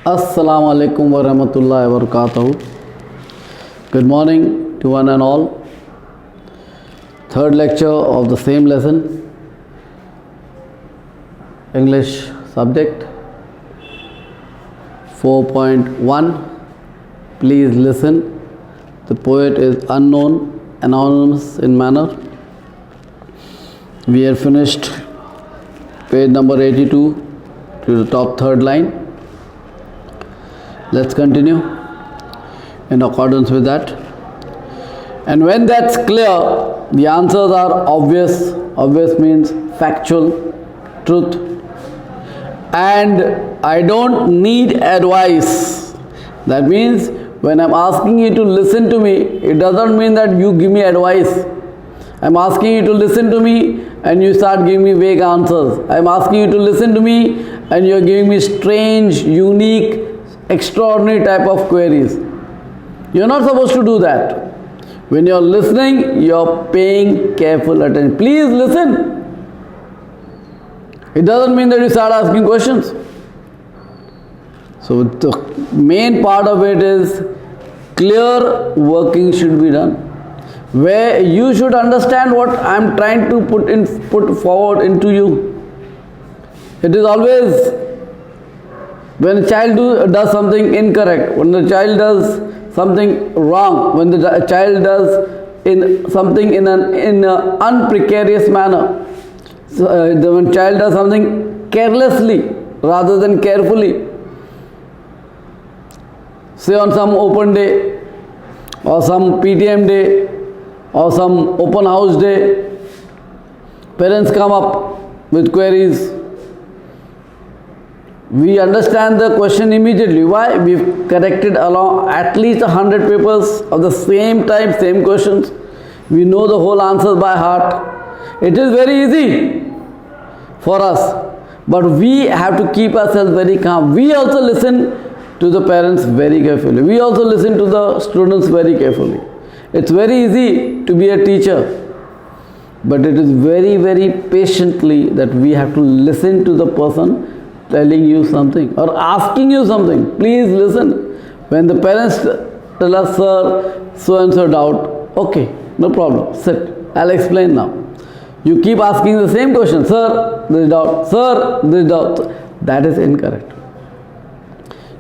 Assalamu alaikum wa rahmatullahi wa barakatuh. Good morning to one and all. Third lecture of the same lesson, English subject 4.1. Please listen. The poet is unknown, anonymous in manner. We have finished page number 82 to the top third line. Let's continue in accordance with that. And when that's clear, the answers are obvious. Obvious means factual, truth. And I don't need advice. That means when I'm asking you to listen to me, it doesn't mean that you give me advice. I'm asking you to listen to me and you start giving me vague answers. I'm asking you to listen to me and you're giving me strange, unique, extraordinary type of queries. You're not supposed to do that. When you're listening, you're paying careful attention. Please listen. It doesn't mean that you start asking questions. So the main part of it is clear working should be done, where you should understand what I'm trying to put forward into you. It is always when a child does something incorrect, when the child does something wrong, when the child does something in an unprecarious manner, when child does something carelessly rather than carefully, say on some open day or some PTM day or some open house day, parents come up with queries. We understand the question immediately. Why? We've corrected along at least 100 papers of the same type, same questions. We know the whole answers by heart. It is very easy for us. But we have to keep ourselves very calm. We also listen to the parents very carefully. We also listen to the students very carefully. It's very easy to be a teacher. But it is very, very patiently that we have to listen to the person telling you something or asking you something. Please listen. When the parents tell us, sir, so and so doubt, okay, no problem, sit, I'll explain now. You keep asking the same question, sir, this doubt, sir, this doubt. That is incorrect.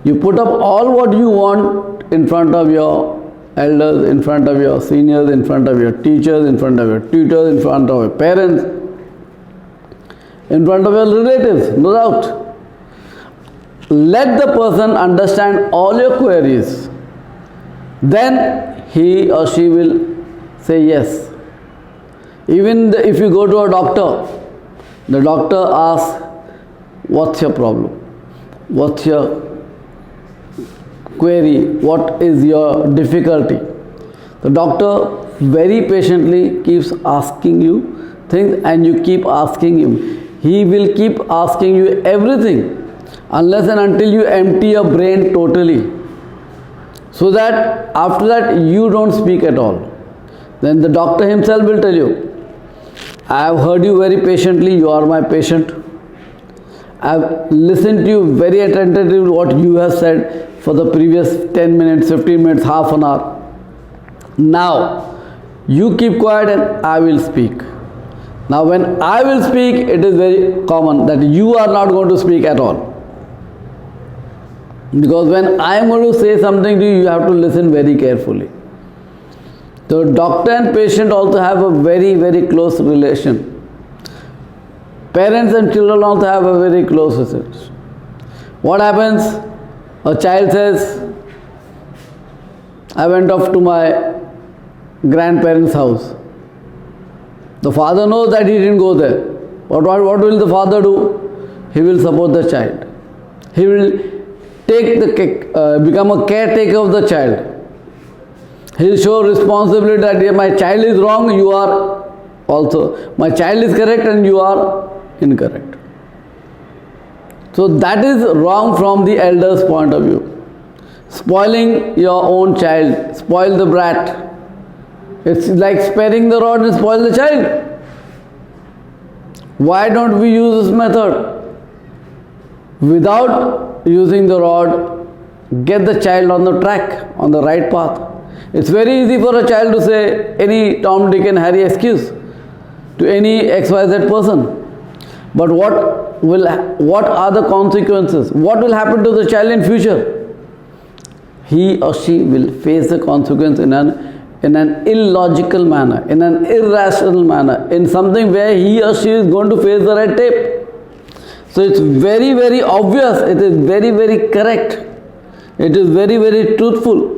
You put up all what you want in front of your elders, in front of your seniors, in front of your teachers, in front of your tutors, in front of your parents, in front of your relatives, no doubt. Let the person understand all your queries. Then he or she will say yes. Even if you go to a doctor, the doctor asks, what's your problem? What's your query? What is your difficulty? The doctor very patiently keeps asking you things and you keep asking him. He will keep asking you everything unless and until you empty your brain totally, so that after that you don't speak at all. Then the doctor himself will tell you, I have heard you very patiently, you are my patient. I have listened to you very attentively what you have said for the previous 10 minutes, 15 minutes, half an hour. Now, you keep quiet and I will speak. Now when I will speak, it is very common that you are not going to speak at all. Because when I am going to say something to you, you have to listen very carefully. The doctor and patient also have a very, very close relation. Parents and children also have a very close relation. What happens? A child says, I went off to my grandparents' house. The father knows that he didn't go there. But what will the father do? He will support the child. He will become a caretaker of the child. He will show responsibility that my child is wrong, you are also. My child is correct and you are incorrect. So that is wrong from the elder's point of view. Spoiling your own child, spoil the brat. It's like sparing the rod and spoil the child. Why don't we use this method? Without using the rod, get the child on the track, on the right path. It's very easy for a child to say any Tom, Dick and Harry excuse to any XYZ person. But what are the consequences? What will happen to the child in future? He or she will face the consequence in an illogical manner, in an irrational manner, in something where he or she is going to face the red tape. So it's very, very obvious, it is very, very correct, it is very, very truthful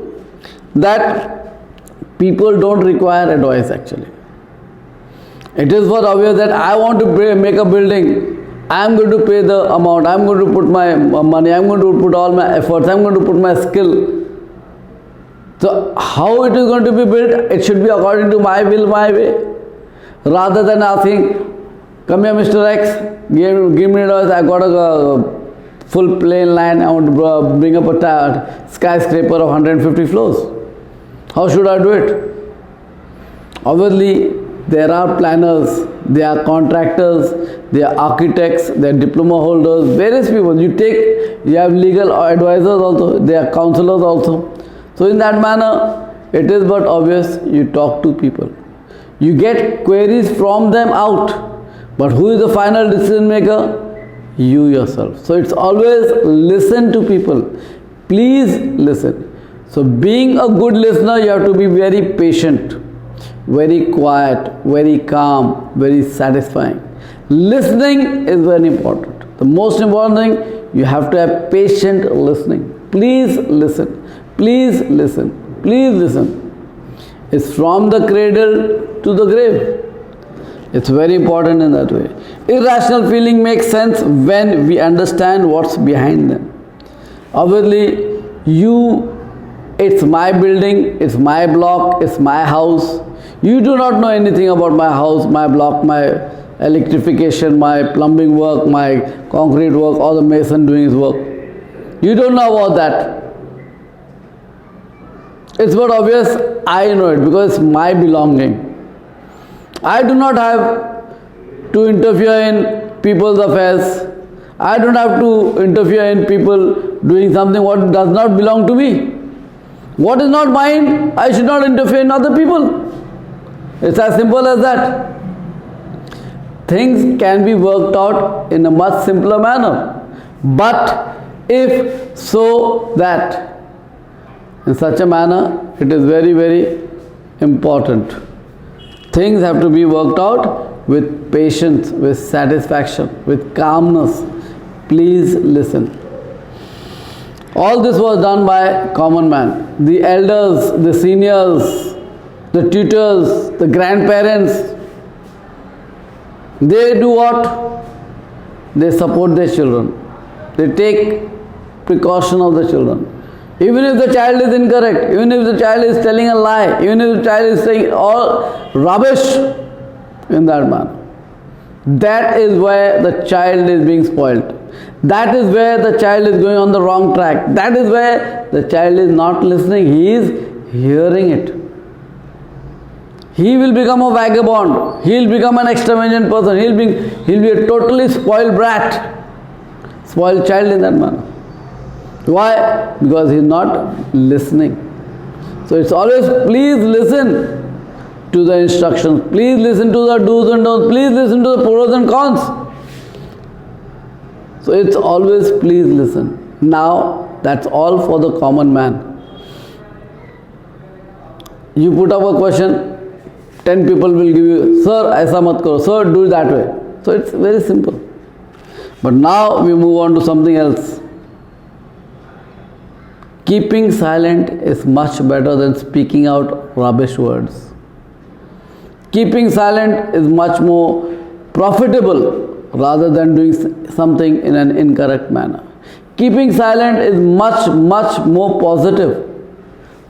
that people don't require advice actually. It is for obvious that I want to make a building, I am going to pay the amount, I am going to put my money, I am going to put all my efforts, I am going to put my skill. So how it is going to be built? It should be according to my will, my way. Rather than asking, come here Mr. X, give me advice, I got a full plain land, I want to bring up a skyscraper of 150 floors. How should I do it? Obviously, there are planners, there are contractors, there are architects, there are diploma holders, various people. You have legal advisors also, there are counselors also. So in that manner, it is but obvious you talk to people. You get queries from them out. But who is the final decision maker? You yourself. So it's always listen to people. Please listen. So being a good listener, you have to be very patient, very quiet, very calm, very satisfying. Listening is very important. The most important thing, you have to have patient listening. Please listen. Please listen. Please listen. It's from the cradle to the grave. It's very important in that way. Irrational feeling makes sense when we understand what's behind them. Obviously, it's my building, it's my block, it's my house. You do not know anything about my house, my block, my electrification, my plumbing work, my concrete work, or the mason doing his work. You don't know about that. It's but obvious I know it because it's my belonging. I do not have to interfere in people's affairs. I don't have to interfere in people doing something what does not belong to me. What is not mine, I should not interfere in other people. It's as simple as that. Things can be worked out in a much simpler manner. But if so that in such a manner, it is very, very important. Things have to be worked out with patience, with satisfaction, with calmness. Please listen. All this was done by common man. The elders, the seniors, the tutors, the grandparents, they do what? They support their children. They take precaution of the children. Even if the child is incorrect, even if the child is telling a lie, even if the child is saying all rubbish in that manner, that is where the child is being spoiled. That is where the child is going on the wrong track. That is where the child is not listening, he is hearing it. He will become a vagabond, he will become an extravagant person, he'll be a totally spoiled brat, spoiled child in that manner. Why? Because he is not listening. So it's always please listen to the instructions, please listen to the do's and don'ts, please listen to the pros and cons. So it's always please listen. Now that's all for the common man. You put up a question, 10 people will give you, sir, aisa mat karo, sir, do it that way. So it's very simple. But now we move on to something else. Keeping silent is much better than speaking out rubbish words. Keeping silent is much more profitable rather than doing something in an incorrect manner. Keeping silent is much, much more positive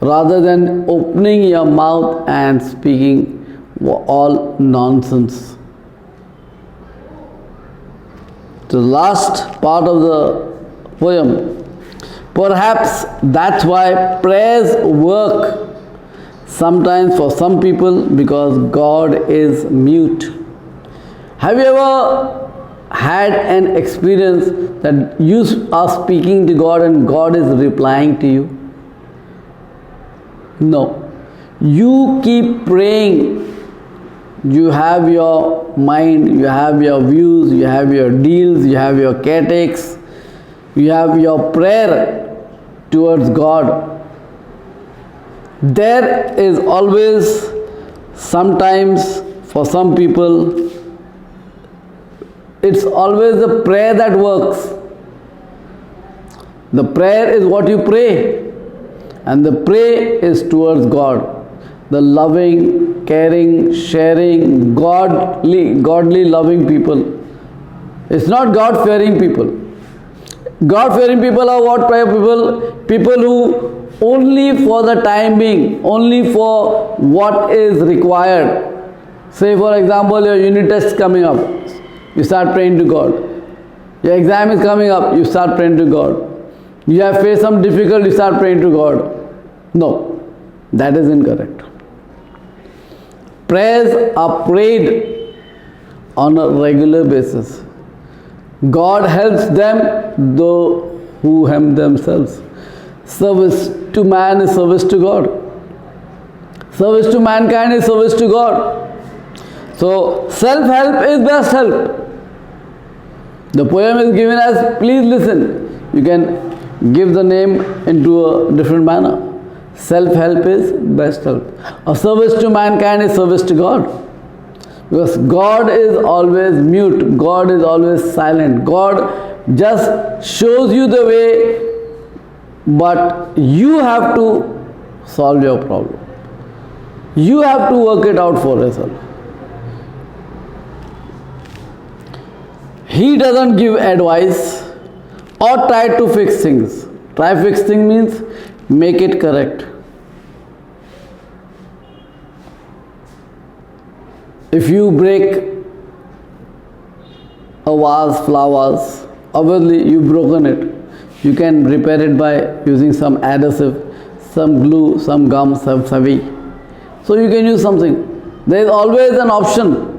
rather than opening your mouth and speaking all nonsense. The last part of the poem. Perhaps that's why prayers work sometimes for some people, because God is mute. Have you ever had an experience that you are speaking to God and God is replying to you? No. You keep praying. You have your mind, you have your views, you have your deals, you have your caretakes, you have your prayer towards God. There is always, sometimes for some people, it's always the prayer that works. The prayer is what you pray, and the pray is towards God. The loving, caring, sharing, godly loving people. It's not God-fearing people. God-fearing people are what type of people? People who only for the time being, only for what is required. Say for example, your unit test is coming up. You start praying to God. Your exam is coming up. You start praying to God. You have faced some difficulty. You start praying to God. No, that is incorrect. Prayers are prayed on a regular basis. God helps them, though who help themselves. Service to man is service to God. Service to mankind is service to God. So, self-help is best help. The poem is given as, please listen. You can give the name into a different manner. Self-help is best help. A service to mankind is service to God. Because God is always mute. God is always silent. God just shows you the way, but you have to solve your problem. You have to work it out for yourself. He doesn't give advice or try to fix things. Try to fix things means make it correct. If you break a vase, flowers, obviously you've broken it. You can repair it by using some adhesive, some glue, some gum, some savi. So you can use something. There is always an option.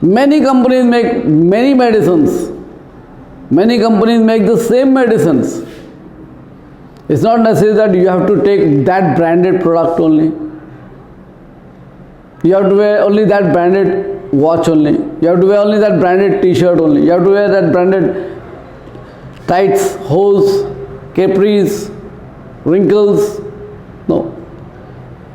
Many companies make many medicines. Many companies make the same medicines. It's not necessary that you have to take that branded product only. You have to wear only that branded watch only. You have to wear only that branded t-shirt only. You have to wear that branded tights, hose, capris, wrinkles. No.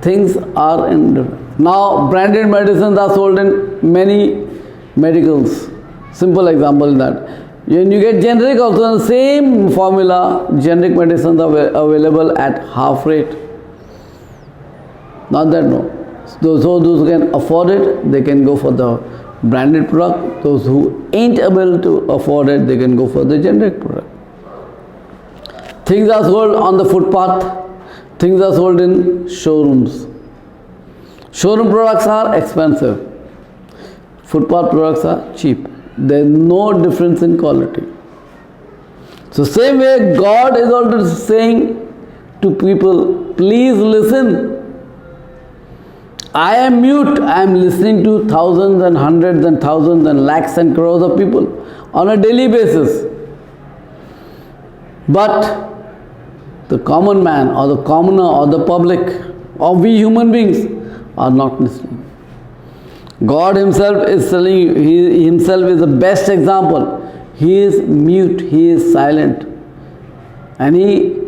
Things are in different. Now branded medicines are sold in many medicals. Simple example in that. When you get generic also, the same formula, generic medicines are available at half rate. Not that no. Those who can afford it, they can go for the branded product. Those who ain't able to afford it, they can go for the generic product. Things are sold on the footpath. Things are sold in showrooms. Showroom products are expensive. Footpath products are cheap. There is no difference in quality. So same way God is also saying to people, please listen. I am mute. I am listening to thousands and hundreds and thousands and lakhs and crores of people on a daily basis. But the common man or the commoner or the public or we human beings are not listening. God himself is telling you, he himself is the best example. He is mute, he is silent. And he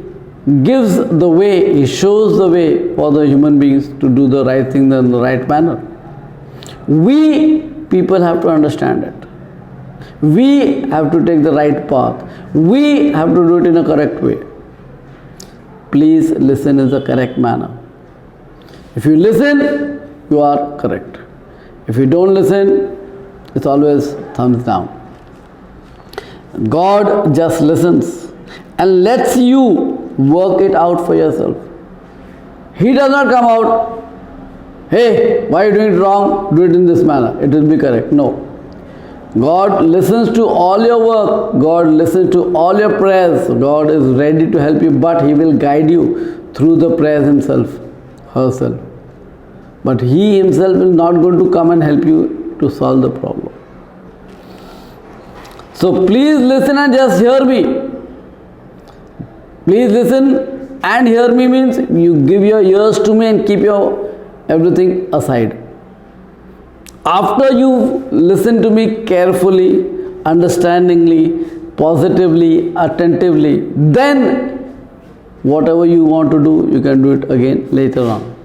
gives the way, he shows the way for the human beings to do the right thing in the right manner. We people have to understand it. We have to take the right path. We have to do it in a correct way. Please listen in the correct manner. If you listen, you are correct. If you don't listen, it's always thumbs down. God just listens and lets you work it out for yourself. He does not come out, hey, why are you doing it wrong? Do it in this manner. It will be correct. No. God listens to all your work. God listens to all your prayers. God is ready to help you, but He will guide you through the prayers Himself, herself. But He Himself will not going to come and help you to solve the problem. So please listen and just hear me. Please listen and hear me means you give your ears to me and keep your everything aside. After you listen to me carefully, understandingly, positively, attentively, then whatever you want to do, you can do it again later on.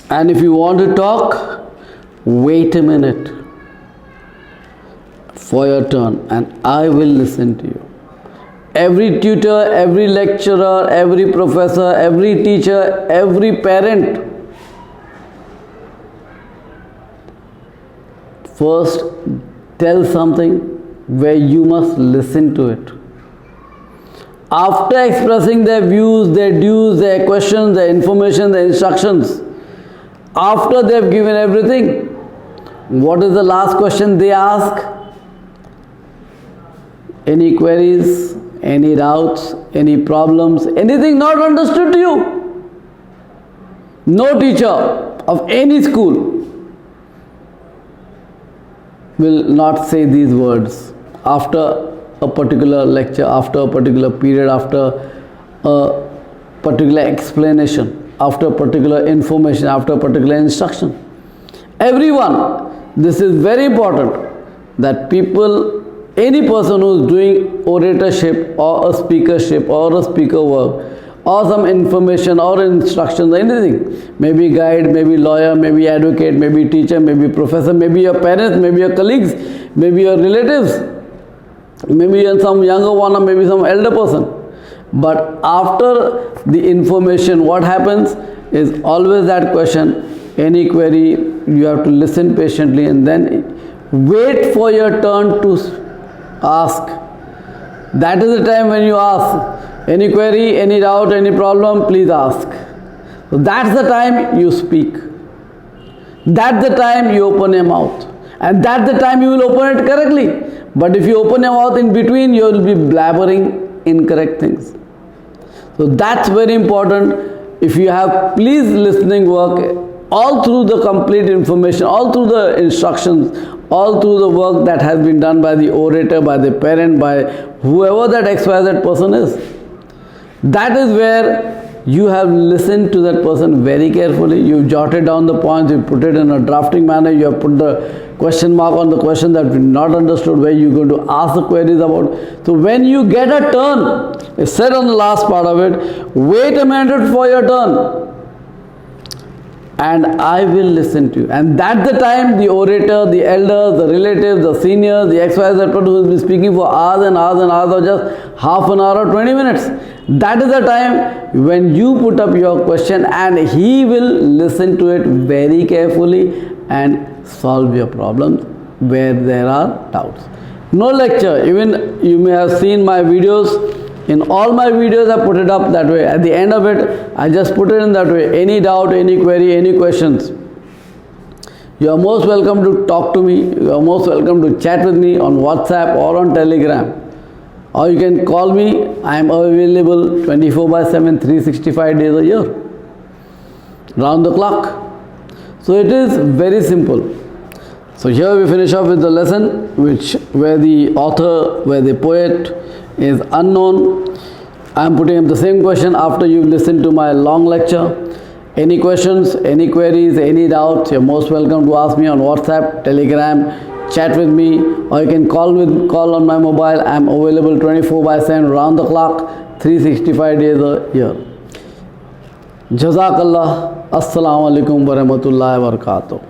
And if you want to talk, wait a minute for your turn and I will listen to you. Every tutor, every lecturer, every professor, every teacher, every parent first tell something where you must listen to it. After expressing their views, their dues, their questions, their information, their instructions, after they have given everything, what is the last question they ask? Any queries, any doubts, any problems, anything not understood to you? No teacher of any school will not say these words after a particular lecture, after a particular period, after a particular explanation, after a particular information, after a particular instruction. Everyone, this is very important that people, any person who is doing oratorship or a speakership or a speaker work or some information or instructions, anything, maybe guide, maybe lawyer, maybe advocate, maybe teacher, maybe professor, maybe your parents, maybe your colleagues, maybe your relatives, maybe some younger one or maybe some elder person. But after the information, what happens is always that question, any query, you have to listen patiently and then wait for your turn to ask. That is the time when you ask. Any query, any doubt, any problem, please ask. So that's the time you speak. That's the time you open your mouth. And that's the time you will open it correctly. But if you open your mouth in between, you will be blabbering incorrect things. So that's very important. If you have please listening work all through the complete information, all through the instructions, all through the work that has been done by the orator, by the parent, by whoever that XYZ person is. That is where you have listened to that person very carefully. You jotted down the points, you put it in a drafting manner, you have put the question mark on the question that we not understood, where you're going to ask the queries about. So when you get a turn, it's said on the last part of it, wait a minute for your turn and I will listen to you. And that's the time the orator, the elders, the relatives, the seniors, the XYZ person who will be speaking for hours and hours and hours or just half an hour or 20 minutes. That is the time when you put up your question and he will listen to it very carefully and solve your problems where there are doubts. No lecture, even you may have seen my videos. In all my videos I put it up that way. At the end of it, I just put it in that way. Any doubt, any query, any questions, you are most welcome to talk to me. You are most welcome to chat with me on WhatsApp or on Telegram. Or you can call me. I am available 24/7, 365 days a year, round the clock. So it is very simple. So here we finish off with the lesson where the author, where the poet is unknown. I am putting up the same question after you listen to my long lecture. Any questions, any queries, any doubts, you're most welcome to ask me on WhatsApp, Telegram, chat with me, or you can call on my mobile. I am available 24/7, round the clock, 365 days a year. Jazakallah. Assalamu alaikum wa rahmatullahi wa barakatuh.